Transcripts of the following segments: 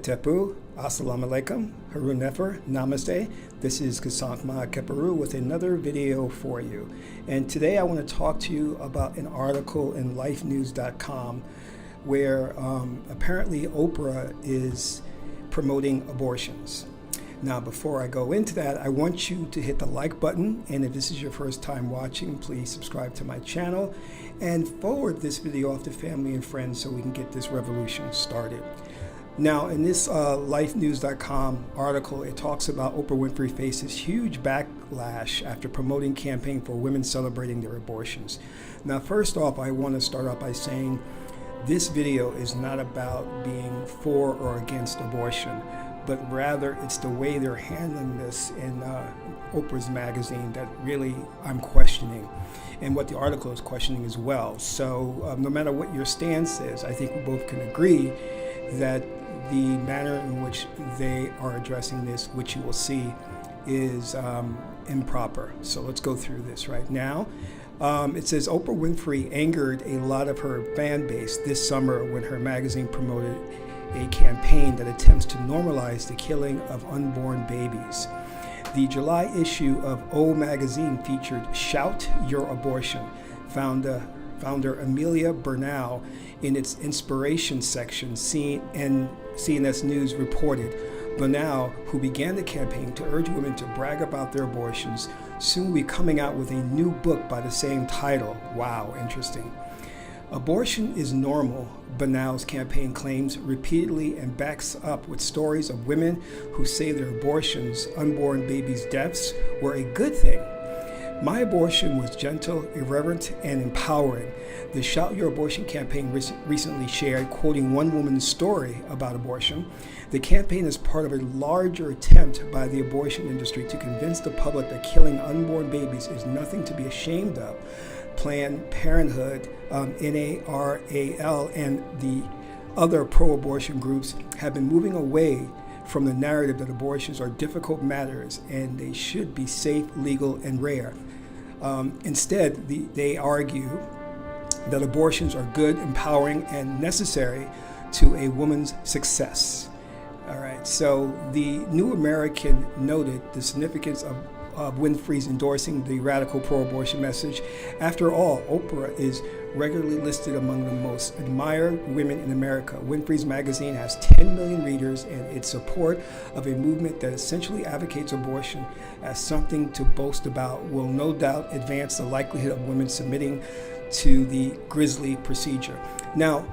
Atepu, Assalamu alaikum, Harun Nefer, Namaste. This is Kasankma Keperu with another video for you. And today I want to talk to you about an article in lifenews.com where apparently Oprah is promoting abortions. Now, before I go into that, I want you to hit the like button, and if this is your first time watching, please subscribe to my channel and forward this video off to family and friends so we can get this revolution started. Now, in this lifenews.com article, it talks about Oprah Winfrey faces huge backlash after promoting campaign for women celebrating their abortions. Now, first off, I want to start off by saying this video is not about being for or against abortion, but rather it's the way they're handling this in Oprah's magazine that really I'm questioning, and what the article is questioning as well. So no matter what your stance is, I think we both can agree that the manner in which they are addressing this, which you will see, is improper. So let's go through this right now. It says Oprah Winfrey angered a lot of her fan base this summer when her magazine promoted a campaign that attempts to normalize the killing of unborn babies. The July issue of O magazine featured Shout Your Abortion. Founder Amelia Bernal, in its inspiration section, CNS News reported Bernal, who began the campaign to urge women to brag about their abortions, soon will be coming out with a new book by the same title. Wow, interesting. Abortion is normal, Bernal's campaign claims repeatedly, and backs up with stories of women who say their abortions, unborn babies' deaths, were a good thing. My abortion was gentle, irreverent, and empowering. The Shout Your Abortion campaign recently shared, quoting one woman's story about abortion. The campaign is part of a larger attempt by the abortion industry to convince the public that killing unborn babies is nothing to be ashamed of. Planned Parenthood, NARAL, and the other pro-abortion groups have been moving away from the narrative that abortions are difficult matters and they should be safe, legal, and rare. Instead, they argue that abortions are good, empowering, and necessary to a woman's success. All right, so the New American noted the significance of Winfrey's endorsing the radical pro-abortion message. After all, Oprah is regularly listed among the most admired women in America. Winfrey's magazine has 10 million readers, and its support of a movement that essentially advocates abortion as something to boast about will no doubt advance the likelihood of women submitting to the grisly procedure. Now,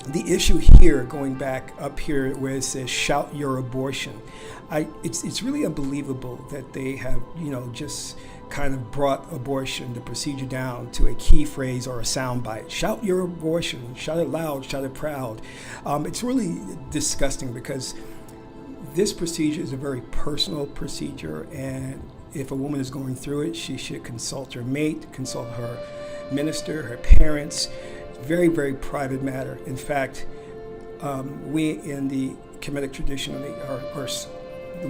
the issue here, going back up here where it says shout your abortion, it's really unbelievable that they have, just kind of brought abortion, the procedure, down to a key phrase or a soundbite. Shout your abortion, shout it loud, shout it proud. It's really disgusting because this procedure is a very personal procedure, and if a woman is going through it, she should consult her mate, consult her minister, her parents. Very, very private matter. In fact, we in the Kemetic tradition, or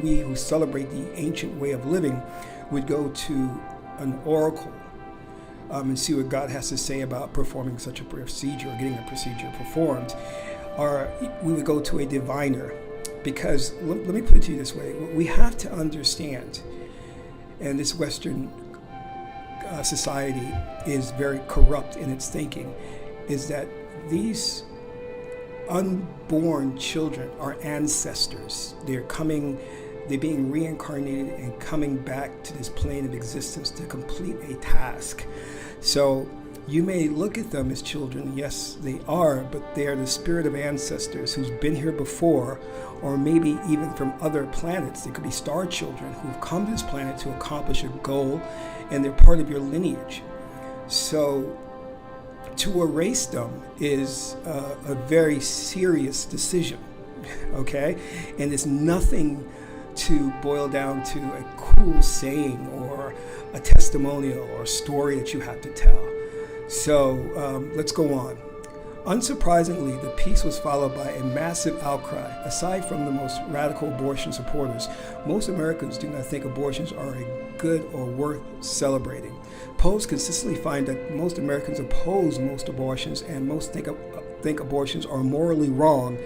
we who celebrate the ancient way of living, would go to an oracle and see what God has to say about performing such a procedure or getting a procedure performed. Or we would go to a diviner, because let me put it to you this way. We have to understand, and this Western society is very corrupt in its thinking, is that these unborn children are ancestors. They're being reincarnated and coming back to this plane of existence to complete a task. So you may look at them as children, yes, they are, but they are the spirit of ancestors who's been here before, or maybe even from other planets. They could be star children who've come to this planet to accomplish a goal, and they're part of your lineage. So to erase them is a very serious decision, okay? And it's nothing to boil down to a cool saying or a testimonial or a story that you have to tell. So let's go on. Unsurprisingly, the piece was followed by a massive outcry. Aside from the most radical abortion supporters, most Americans do not think abortions are a good or worth celebrating. Polls consistently find that most Americans oppose most abortions, and most think abortions are morally wrong.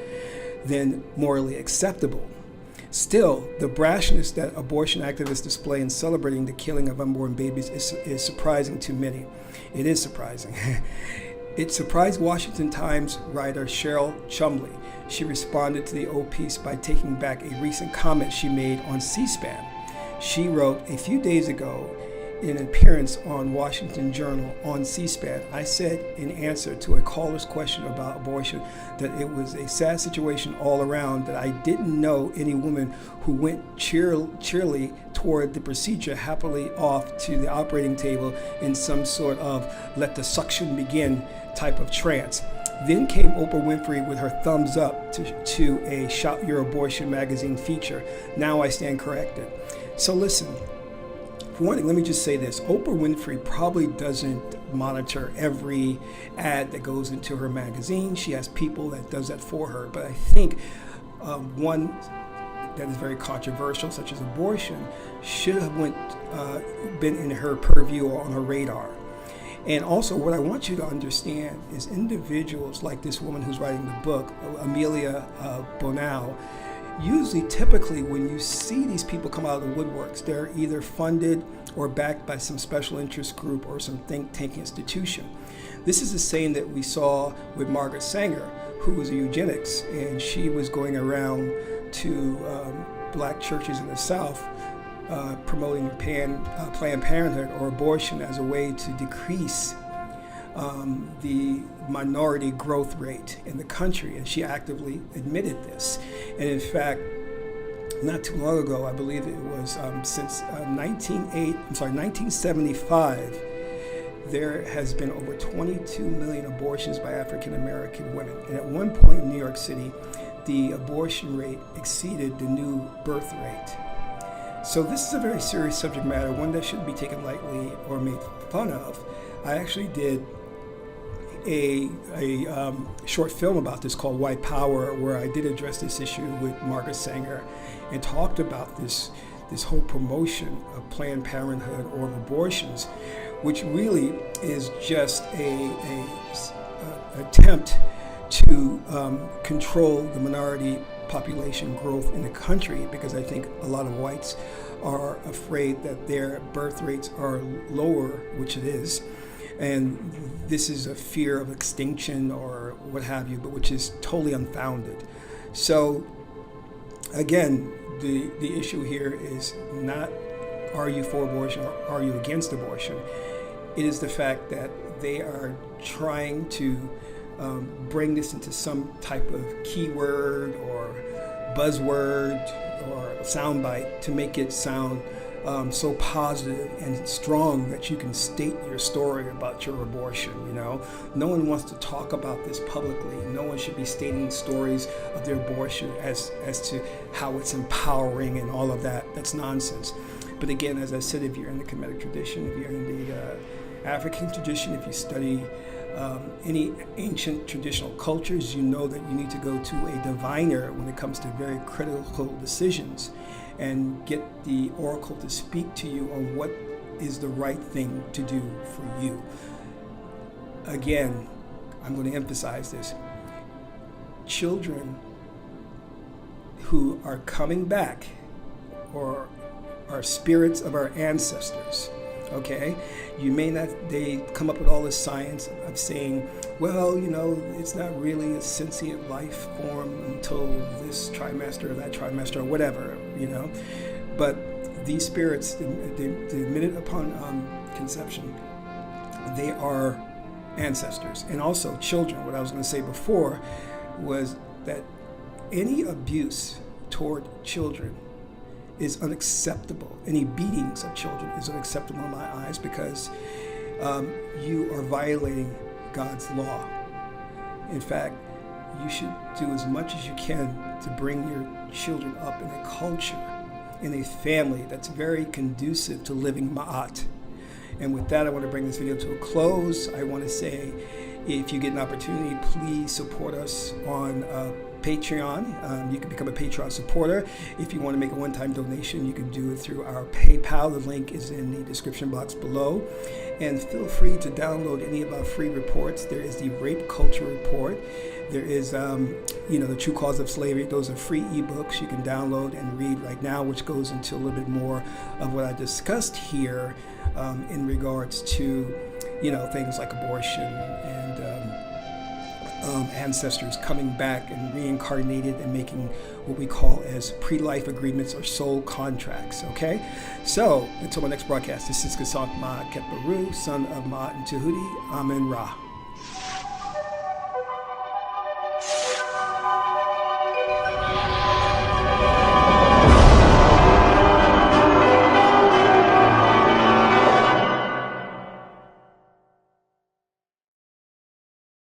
than morally acceptable. Still, the brashness that abortion activists display in celebrating the killing of unborn babies is surprising to many. It is surprising. It surprised Washington Times writer Cheryl Chumley. She responded to the piece by taking back a recent comment she made on C-SPAN. She wrote, "A few days ago, in an appearance on Washington Journal on C-SPAN, I said in answer to a caller's question about abortion that it was a sad situation all around, that I didn't know any woman who went cheerily toward the procedure happily off to the operating table in some sort of let the suction begin type of trance." Then came Oprah Winfrey with her thumbs up to a Shout Your Abortion magazine feature. Now I stand corrected. So listen, for one thing, let me just say this. Oprah Winfrey probably doesn't monitor every ad that goes into her magazine. She has people that does that for her. But I think one that is very controversial, such as abortion, should have been in her purview or on her radar. And also, what I want you to understand is individuals like this woman who's writing the book, Amelia Bonal, typically, when you see these people come out of the woodworks, they're either funded or backed by some special interest group or some think tank institution. This is the same that we saw with Margaret Sanger, who was a eugenics, and she was going around to black churches in the South promoting Planned Parenthood or abortion as a way to decrease the minority growth rate in the country, and she actively admitted this. And in fact, not too long ago, I believe it was since 1975, there has been over 22 million abortions by African American women. And at one point in New York City, the abortion rate exceeded the new birth rate. So this is a very serious subject matter, one that shouldn't be taken lightly or made fun of. I actually did a short film about this called White Power, where I did address this issue with Margaret Sanger and talked about this whole promotion of Planned Parenthood or of abortions, which really is just a attempt to control the minority population growth in the country, because I think a lot of whites are afraid that their birth rates are lower, which it is. And this is a fear of extinction or what have you, but which is totally unfounded. So again, the issue here is not are you for abortion or are you against abortion? It is the fact that they are trying to bring this into some type of keyword or buzzword or soundbite to make it sound so positive and strong that you can state your story about your abortion. No one wants to talk about this publicly. No one should be stating stories of their abortion as to how it's empowering and all of that. That's nonsense. But again, as I said, if you're in the Kemetic tradition, if you're in the African tradition, if you study any ancient traditional cultures, you know that you need to go to a diviner when it comes to very critical decisions and get the oracle to speak to you on what is the right thing to do for you. Again, I'm going to emphasize this. Children who are coming back or are spirits of our ancestors, okay? They come up with all this science of saying, well, it's not really a sentient life form until this trimester or that trimester or whatever, But these spirits, the minute upon conception, they are ancestors. And also children. What I was going to say before was that any abuse toward children is unacceptable. Any beatings of children is unacceptable in my eyes, because you are violating God's law. In fact, you should do as much as you can to bring your children up in a culture, in a family that's very conducive to living ma'at. And with that, I want to bring this video to a close. I want to say, if you get an opportunity, please support us on Patreon. You can become a Patreon supporter. If you want to make a one-time donation, you can do it through our PayPal. The link is in the description box below. And feel free to download any of our free reports. There is the Rape Culture Report. There is, the True Cause of Slavery. Those are free ebooks you can download and read right now, which goes into a little bit more of what I discussed here in regards to, things like abortion and ancestors coming back and reincarnated and making what we call as pre-life agreements or soul contracts. Okay, so until my next broadcast, this is Kasak Ma Keparu, son of Ma and Tahuti, Amen Ra.